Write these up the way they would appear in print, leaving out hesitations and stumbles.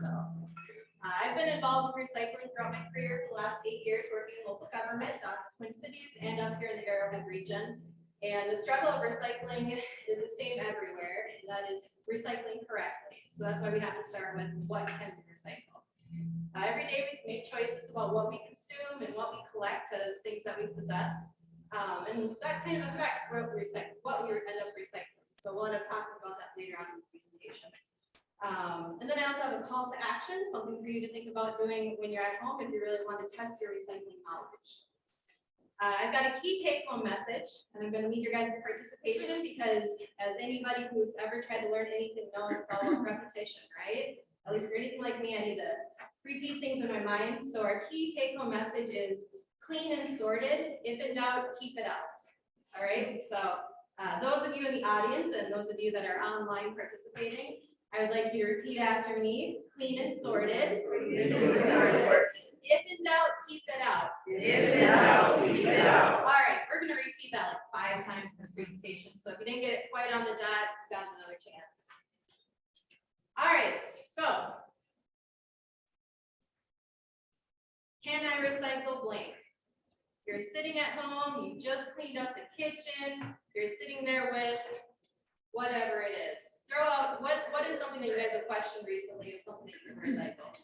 So I've been involved with recycling throughout my career for the last 8 years, working in local government down in the Twin Cities and up here in the Arrowhead region. And the struggle of recycling is the same everywhere, and that is recycling correctly. So that's why we have to start with what can we recycle. Every day we make choices about what we consume and what we collect as things that we possess. And that kind of affects what we end up recycling. So we'll end up talking about that later on in the presentation. And then I also have a call to action, something for you to think about doing when you're at home if you really want to test your recycling knowledge. I've got a key take-home message, and I'm going to need your guys' participation because as anybody who's ever tried to learn anything knows, it's all about repetition, right? At least for anything like me, I need to repeat things in my mind. So our key take-home message is clean and sorted. If in doubt, keep it out. All right, so those of you in the audience and those of you that are online participating, I would like you to repeat after me. Clean and sorted. If in doubt, keep it out. If in doubt, keep it out. All right, we're going to repeat that like 5 times in this presentation. So if you didn't get it quite on the dot, you've got another chance. All right, so can I recycle blank? You're sitting at home, you just cleaned up the kitchen, you're sitting there with whatever it is. Throw out what is something that you guys have questioned recently of something that you can recycle?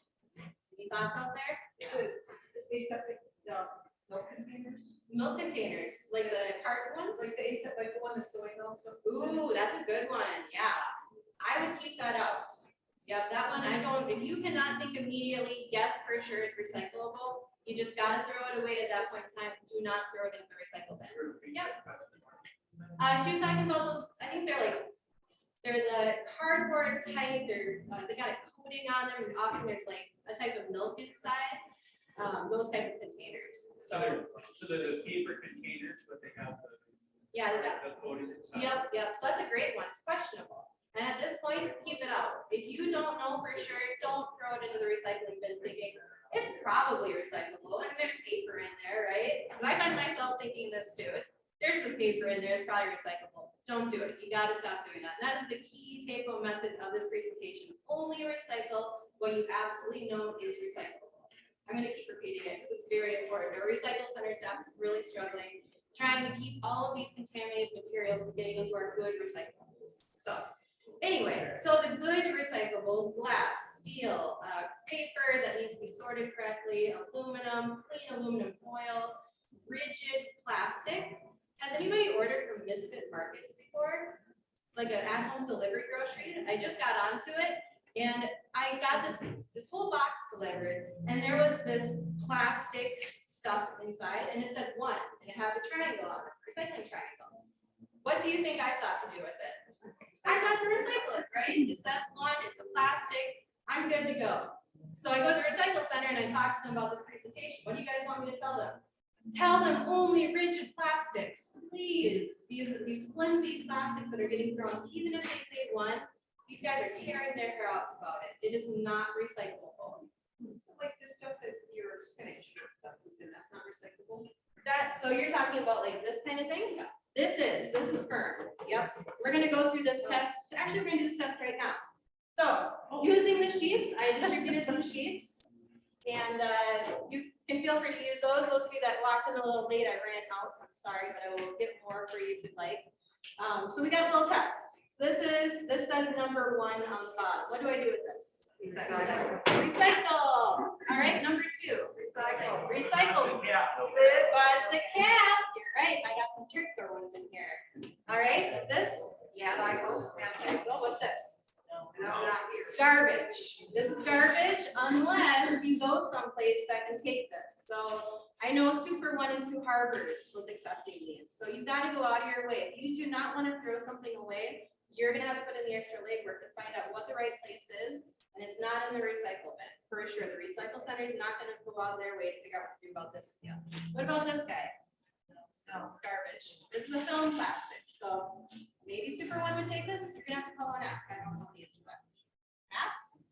Any thoughts out there? Is these stuff like milk containers? Milk containers, like the carton ones? Like the one that's sewing also? Ooh, that's a good one. Yeah, I would keep that out. Yep, that one I don't. If you cannot think immediately, yes, for sure it's recyclable. You just gotta throw it away at that point in time. Do not throw it in the recycle bin. Yep. She was talking about those. I think they're the cardboard type. They got a coating on them, and often there's like a type of milk inside. Those type of containers. So they're the paper containers, but they have the the coating inside. Yep. So that's a great one. It's questionable. And at this point, keep it out. If you don't know for sure, don't throw it into the recycling bin thinking it's probably recyclable. And there's paper in there, right? Because I find myself thinking this too. There's some paper in there. It's probably recyclable. Don't do it. You got to stop doing that. And that is the key take-home message of this presentation. Only recycle what you absolutely know is recyclable. I'm going to keep repeating it because it's very important. Our recycle center staff is really struggling trying to keep all of these contaminated materials from getting into our good recyclables. So anyway, so the good recyclables, glass, steel, paper that needs to be sorted correctly, aluminum, clean aluminum foil, rigid plastic. Has anybody ordered from Misfit Markets before? Like an at-home delivery grocery? I just got onto it. And I got this whole box delivered, and there was this plastic stuff inside, and it said 1, and it had the triangle on it, recycling triangle. What do you think I thought to do with it? I thought to recycle it, right? It says 1, it's a plastic, I'm good to go. So I go to the recycle center and I talk to them about this presentation. What do you guys want me to tell them? Tell them only rigid plastics, please. These flimsy plastics that are getting thrown, even if they say 1. These guys are tearing their hair out about it. It is not recyclable. So like the stuff that your spinach stuff is in, that's not recyclable? So you're talking about like this kind of thing? Yeah. This is firm. Yep. We're gonna go through this test. Actually, we're gonna do this test right now. So using the sheets, I distributed some sheets, and you can feel free to use those. Those of you that walked in a little late, I ran out, so I'm sorry, but I will get more for you if you'd like. So we got a little test. So this says number 1 on the bottom. What do I do with this? Recycle. All right, number 2. Recycle. But the cap, you're right. I got some trickier ones in here. All right, what's this? Yeah, recycle. What's this? No, not here. Garbage. This is garbage unless you go someplace that can take this. So I know Super 1 and 2 Harbors was accepting these. So you've got to go out of your way. If you do not want to throw something away, you're going to have to put in the extra legwork to find out what the right place is. And it's not in the recycle bin. For sure, the recycle center is not going to go out of their way to figure out what to do about this. Yeah. What about this guy? No, garbage. This is a film plastic. So maybe Super 1 would take this. You're going to have to call and ask. I don't know the answer to that. Asks?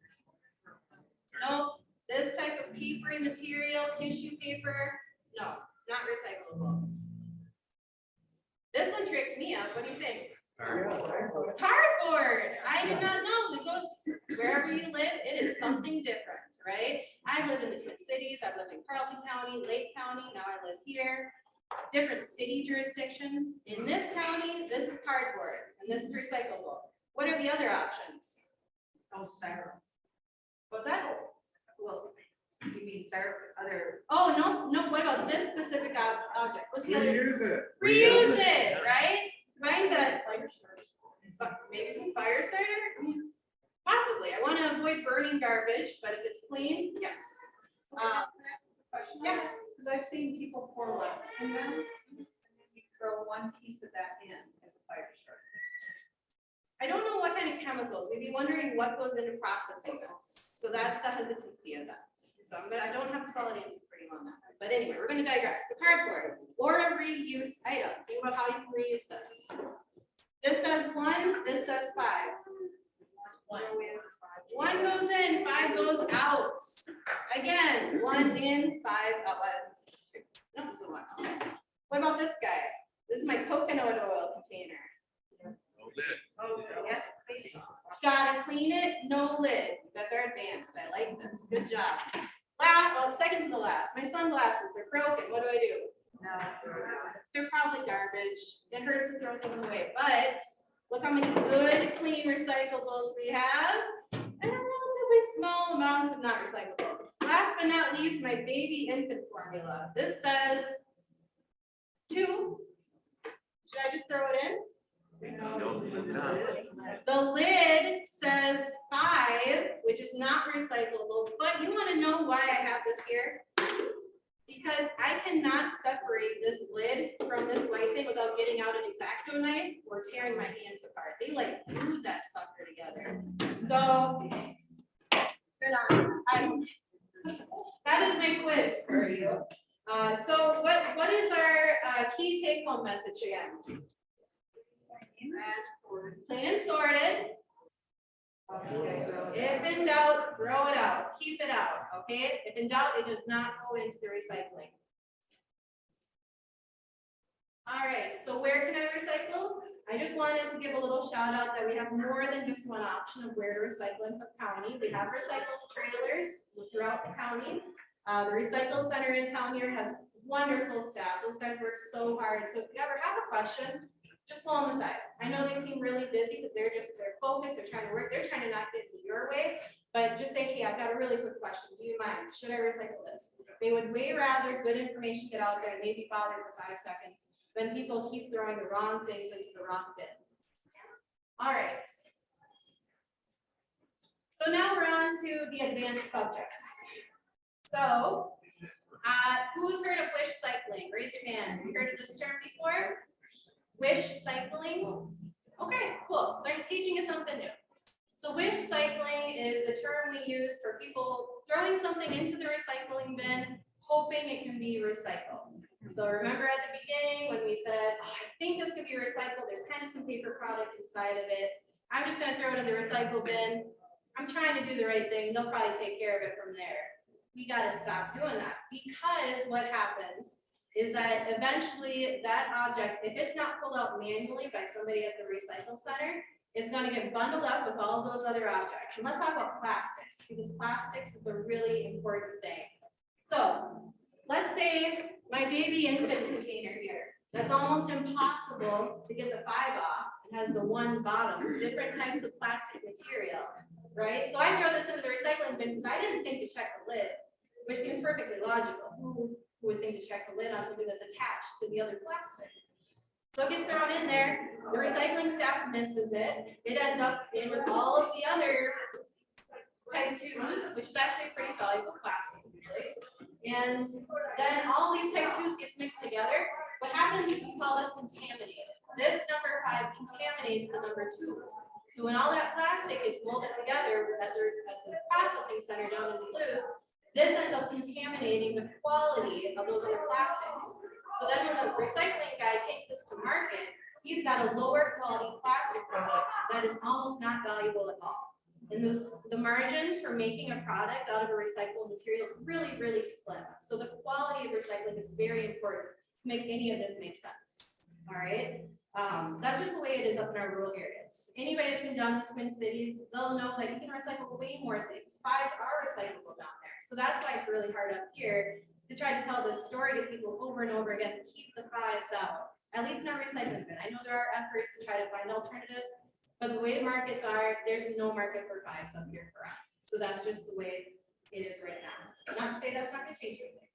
No. This type of papery material, tissue paper, no, not recyclable. This one tricked me up. What do you think? Cardboard. I did not know. It goes wherever you live. It is something different, right? I've lived in the Twin Cities, I've lived in Carleton County, Lake County, now I live here. Different city jurisdictions. In this county, this is cardboard and this is recyclable. What are the other options? Oh, styrofoam. What's that? Well, you mean other. Oh, no, what about this specific object? What's the other? Reuse it. Reuse it, right? Find the, Fire starter. maybe some fire starter? Possibly. I want to avoid burning garbage, but if it's clean, yes. Can I ask a question? yeah. Because I've seen people pour wax in them, and then you throw one piece of that in as a fire starter. I don't know what kind of chemicals. We'd be wondering what goes into processing this. So that's the hesitancy of that. So I don't have a solid answer for you on that. But anyway, we're going to digress. The cardboard or a reuse item. Think about how you can reuse this. This says 1, this says 5. One goes in, 5 goes out. Again, 1 in, 5 out. No, this is one. What about this guy? This is my coconut oil container. No lid. Oh, so yeah. Gotta clean it, no lid. You guys are advanced. I like this. Good job. Well, second to the last. My sunglasses, they're broken. What do I do? No. They're probably garbage. It hurts to throw things away, but look how many good, clean recyclables we have, and a relatively small amount of not recyclable. Last but not least, my baby infant formula. This says 2. Should I just throw it in? The lid says 5, which is not recyclable, but you want to know why I have this here? Because I cannot separate this lid from this white thing without getting out an X-Acto knife or tearing my hands apart. They like glued that sucker together. So, that is my quiz for you. So what is our key take-home message again? Plan sorted. If in doubt, throw it out. Keep it out. Okay. If in doubt, it does not go into the recycling. All right. So where can I recycle? I just wanted to give a little shout out that we have more than just one option of where to recycle in Cook County. We have recycle trailers throughout the county. The recycle center in town here has wonderful staff. Those guys work so hard. So if you ever have a question, just pull them aside. I know they seem really busy because they're focused, they're trying to work, they're trying to not get in your way, but just say, hey, I've got a really quick question. Do you mind? Should I recycle this? They would way rather good information get out there and maybe bother for 5 seconds than people keep throwing the wrong things into the wrong bin. All right. So now we're on to the advanced subjects. So who's heard of Wishcycling? Raise your hand. Have you heard of this term before? Wishcycling? Okay, cool. They're teaching us something new. So Wishcycling is the term we use for people throwing something into the recycling bin, hoping it can be recycled. So remember at the beginning when we said, oh, I think this could be recycled, there's kind of some paper product inside of it. I'm just gonna throw it in the recycle bin. I'm trying to do the right thing. They'll probably take care of it from there. We gotta stop doing that, because what happens is that eventually that object, if it's not pulled out manually by somebody at the recycle center, it's going to get bundled up with all of those other objects. And let's talk about plastics, because plastics is a really important thing. So let's say my baby infant container here, that's almost impossible to get the 5 off. It has the 1 bottom, different types of plastic material, right? So I throw this into the recycling bin because I didn't think to check the lid, which seems perfectly logical. Who would think to check the lid on something that's attached to the other plastic? So it gets thrown in there, the recycling staff misses it, it ends up in with all of the other type 2s, which is actually a pretty valuable plastic usually. And then all these type 2s gets mixed together. What happens is we call this contaminated. This number 5 contaminates the number 2s. So when all that plastic gets molded together at the processing center down in Duluth, this ends up contaminating the quality of those other plastics. So then when the recycling guy takes this to market, he's got a lower quality plastic product that is almost not valuable at all. And the margins for making a product out of a recyclable material is really, really slim. So the quality of recycling is very important to make any of this make sense. all right? That's just the way it is up in our rural areas. Anybody that's been down in the Twin Cities, they'll know that you can recycle way more things. Fives are recyclable down there. So that's why it's really hard up here to try to tell this story to people over and over again, to keep the fives out, at least in our recycling bin. I know there are efforts to try to find alternatives, but the way the markets are, there's no market for fives up here for us. So that's just the way it is right now. Not to say that's not gonna change something.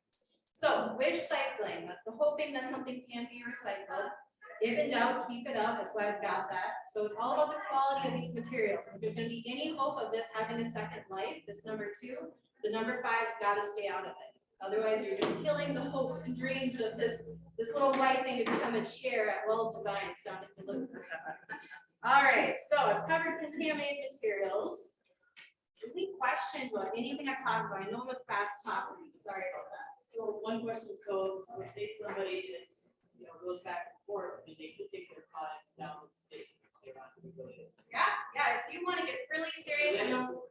So Wishcycling, that's the hoping that something can be recycled. If in doubt, keep it up. That's why I've got that. So it's all about the quality of these materials. If there's going to be any hope of this having a second life, this number 2, the number 5's got to stay out of it. Otherwise, you're just killing the hopes and dreams of this little white thing to become a chair at Well Designs down in Duluth. All right, so I've covered contaminated materials. Any questions about anything I've talked about? I know I'm a fast talker. Sorry about that. So one question, so say somebody is, goes back and forth, and they could take their products down to the state. Yeah, if you want to get really serious, I know.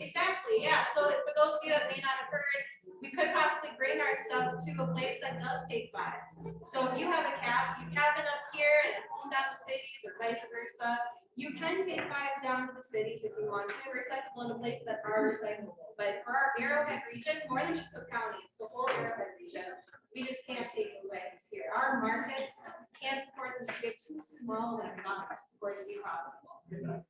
Exactly, yeah. So for those of you that may not have heard, we could possibly bring our stuff to a place that does take fives. So if you have a cabin up here and a home down in the cities or vice versa, you can take fives down to the cities if you want to, recycle in a place that are recyclable. But for our Arrowhead region, more than just Cook County, it's the whole Arrowhead region. We just can't take those items here. Our markets can't support them to get too small of an amount for it to be profitable.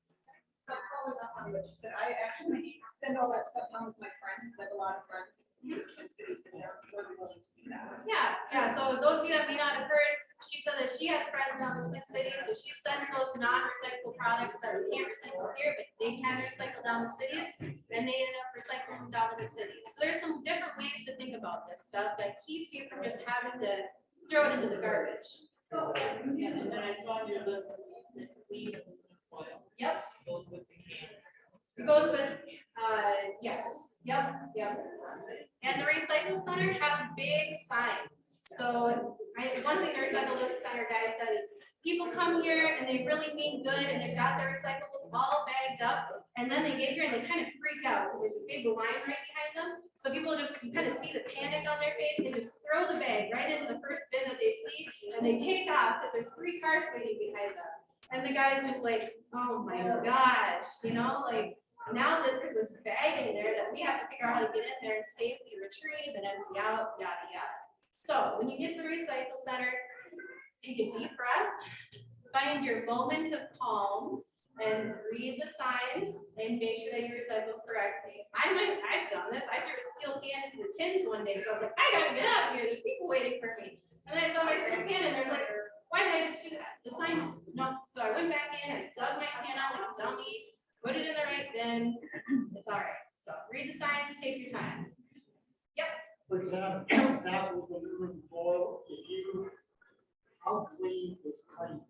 So following up on what you said, I actually send all that stuff home with my friends, like a lot of friends in the cities, and they're willing to do that. Yeah. So those of you that may not have heard, she said that she has friends down in the Twin Cities, so she sends those non-recyclable products that we can't recycle here, but they can recycle down the cities, and they end up recycling them down in the cities. So there's some different ways to think about this stuff that keeps you from just having to throw it into the garbage. And then I saw on your list, you said clean aluminum foil. Yep. Goes with the cans. It goes with, yes, yep. And the recycle center has big signs. So one thing the recycle center guy said is, people come here and they really mean good and they've got their recyclables all bagged up, and then they get here and they kind of freak out because there's a big line right behind them. So people just, you kind of see the panic on their face. They just throw the bag right into the first bin that they see and they take off because there's 3 cars waiting behind them. And the guy's just like, oh my gosh, like now that there's this bag in there that we have to figure out how to get in there and safely retrieve and empty out, yada, yada. So when you get to the recycle center, take a deep breath, find your moment of calm, and read the signs and make sure that you recycle correctly. I've done this. I threw a steel can into the tins one day because I was like, I gotta get out of here. There's people waiting for me. And then I saw my steel can and there's like, why did I just do that? The sign, no. So I went back in, I dug my can out like a dummy, put it in the right bin. It's all right. So read the signs, take your time. Yep. For example, with aluminum foil, how clean is clean?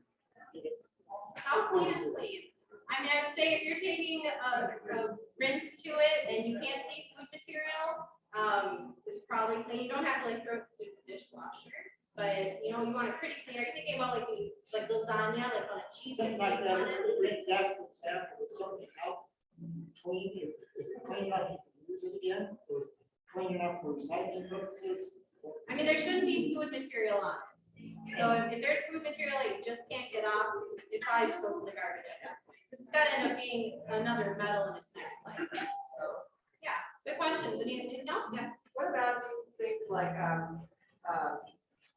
How clean is clean? I mean, I'd say if you're taking a rinse to it and you can't see food material, it's probably clean. You don't have to like throw it in the dishwasher, but you want it pretty clean. Are you thinking about like lasagna, like on a cheese? Something like that, that's the example, it's something out clean, is it clean enough you can use it again, or is it clean enough for recycling purposes? I mean, there shouldn't be food material on it. So if there's food material that you just can't get off, it probably just goes to the garbage at that point. Because it's got to end up being another metal in its next life. So yeah, good questions. Anything else? Yeah. What about these things like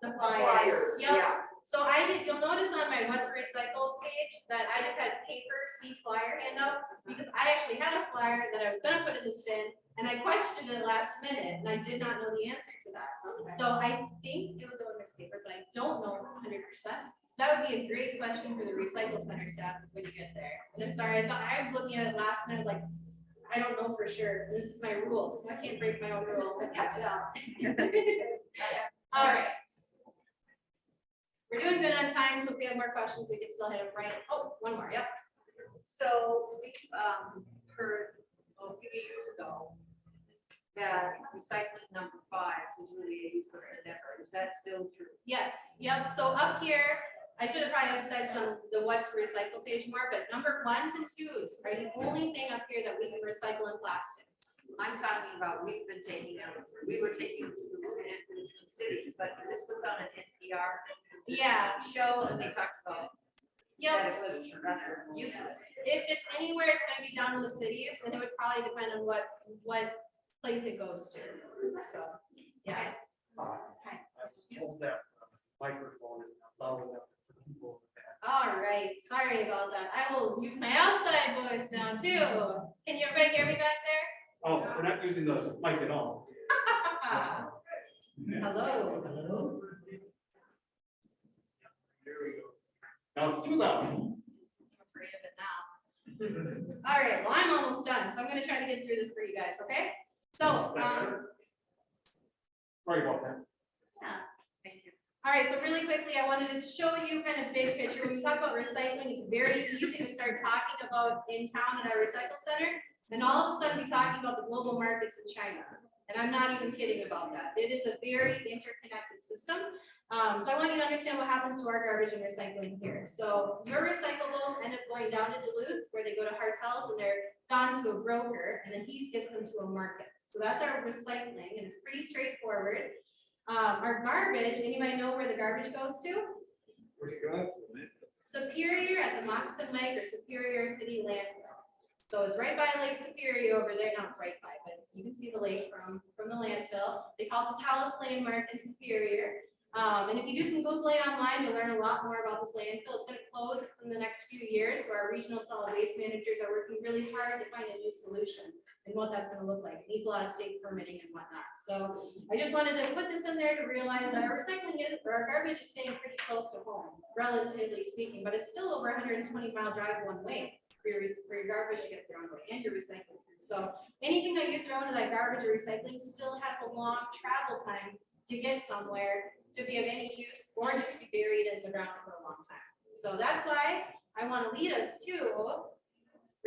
The flyers. Yep. Yeah. So you'll notice on my what to recycle page that I just had paper flyer handout because I actually had a flyer that I was gonna put in this bin and I questioned it last minute and I did not know the answer to that. Okay. So I think it would go in this paper, but I don't know 100%. So that would be a great question for the recycle center staff when you get there. And I'm sorry, I was looking at it last minute, I was like, I don't know for sure. This is my rules. So I can't break my own rules. I kept it out. All right. We're doing good on time, so if we have more questions, we can still hit them right. Oh, one more, yep. So we've heard a few years ago that recycling number 5 is really a useless endeavor. Is that still true? Yes, yep. So up here, I should have probably emphasized the what to recycle page more, but number 1s and 2s are the only thing up here that we can recycle in plastics. I'm talking about, we were taking to the cities, but this was on an NPR Yeah. show, and they talked about Yep. that it was rather useless. If it's anywhere, it's gonna be down in the cities, and it would probably depend on what place it goes to. So, yeah. Hold that microphone is not loud enough for people. All right, sorry about that. I will use my outside voice now too. Can you everybody hear me back there? Oh, we're not using the mic at all. Hello. There we go. Now it's too loud. I'm afraid of it now. All right, well, I'm almost done, so I'm gonna try to get through this for you guys, okay? So, Sorry about that. yeah, thank you. All right, so really quickly, I wanted to show you kind of big picture. When we talk about recycling, it's very easy to start talking about in town at our recycle center, and all of a sudden be talking about the global markets in China. And I'm not even kidding about that. It is a very interconnected system. So I want you to understand what happens to our garbage and recycling here. So your recyclables end up going down to Duluth, where they go to Hartels, and they're gone to a broker, and then he gets them to a market. So that's our recycling, and it's pretty straightforward. Our garbage, anybody know where the garbage goes to? Where's it going? Superior at the Moccasin Lake or Superior City Landfill. So it's right by Lake Superior over there. Not right by, but you can see the lake from the landfill. They call it the Talus Landmark in Superior. And if you do some Googling online, you'll learn a lot more about this landfill. It's going to close in the next few years. So our regional solid waste managers are working really hard to find a new solution and what that's going to look like. It needs a lot of state permitting and whatnot. So I just wanted to put this in there to realize that our recycling is, or our garbage is staying pretty close to home, relatively speaking, but it's still over 120-mile drive one way for your garbage to get thrown away and your recycling. So anything that you throw into that garbage or recycling still has a long travel time to get somewhere to be of any use or just to be buried in the ground for a long time. So that's why I want to lead us to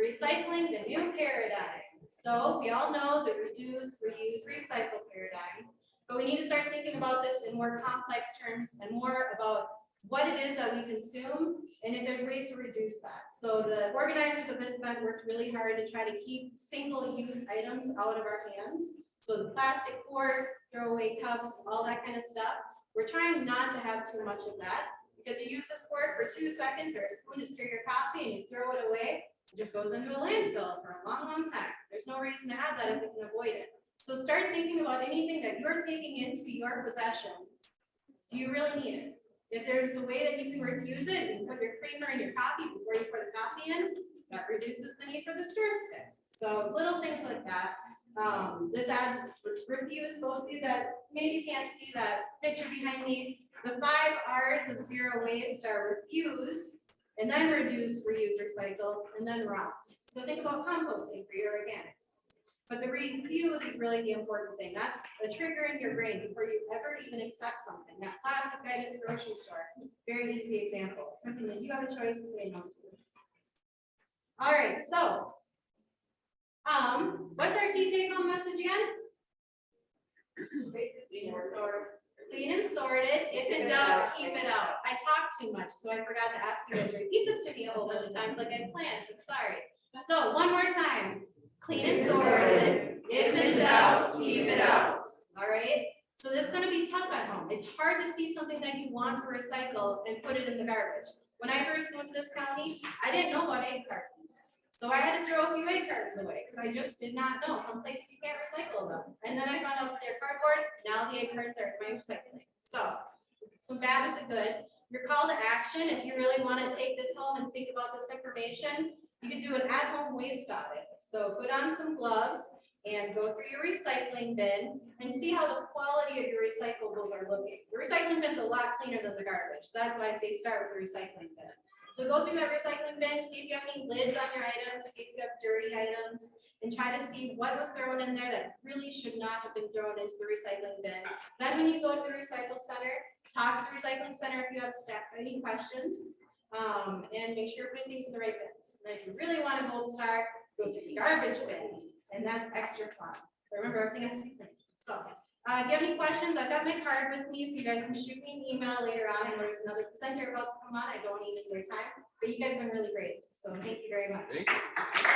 recycling the new paradigm. So we all know the reduce, reuse, recycle paradigm, but we need to start thinking about this in more complex terms and more about what it is that we consume and if there's ways to reduce that. So the organizers of this event worked really hard to try to keep single-use items out of our hands. So the plastic forks, throwaway cups, all that kind of stuff. We're trying not to have too much of that because you use this fork for 2 seconds or a spoon to stir your coffee and you throw it away. It just goes into a landfill for a long, long time. There's no reason to have that if we can avoid it. So start thinking about anything that you're taking into your possession. Do you really need it? If there's a way that you can refuse it and put your creamer in your coffee before you pour the coffee in, that reduces the need for the stir stick. So little things like that. This adds refuse. Those of you that maybe can't see that picture behind me, the 5 R's of zero waste are refuse, and then reduce, reuse, recycle, and then rot. So think about composting for your organics. But the refuse is really the important thing. That's a trigger in your brain before you ever even accept something. That plastic bag at the grocery store, very easy example, something that you have a choice to say no to. All right, so what's our key take-home message again? Clean and sorted. If in doubt, keep it out. I talked too much, so I forgot to ask you guys to repeat this to me a whole bunch of times like I planned. I'm sorry. So one more time. Clean and sorted. If in doubt, keep it out. All right. So this is going to be tough at home. It's hard to see something that you want to recycle and put it in the garbage. When I first moved to this county, I didn't know about egg cartons. So I had to throw a few egg cartons away because I just did not know. Some places you can't recycle them. And then I found out they're cardboard. Now the egg cartons are in my recycling. So some bad with the good. Your call to action, if you really want to take this home and think about this information, you could do an at-home waste audit. So put on some gloves and go through your recycling bin and see how the quality of your recyclables are looking. The recycling bin is a lot cleaner than the garbage. So that's why I say start with the recycling bin. So go through that recycling bin, see if you have any lids on your items, see if you have dirty items, and try to see what was thrown in there that really should not have been thrown into the recycling bin. Then when you go to the recycle center, talk to the recycling center if you have any questions. And make sure you're putting things in the right bins. And if you really want a gold star, go through the garbage bin, and that's extra fun. But remember, everything has to be clean. So If you have any questions, I've got my card with me, so you guys can shoot me an email later on, and there's another presenter about to come on, I don't need your time, but you guys have been really great, so thank you very much. Thank you.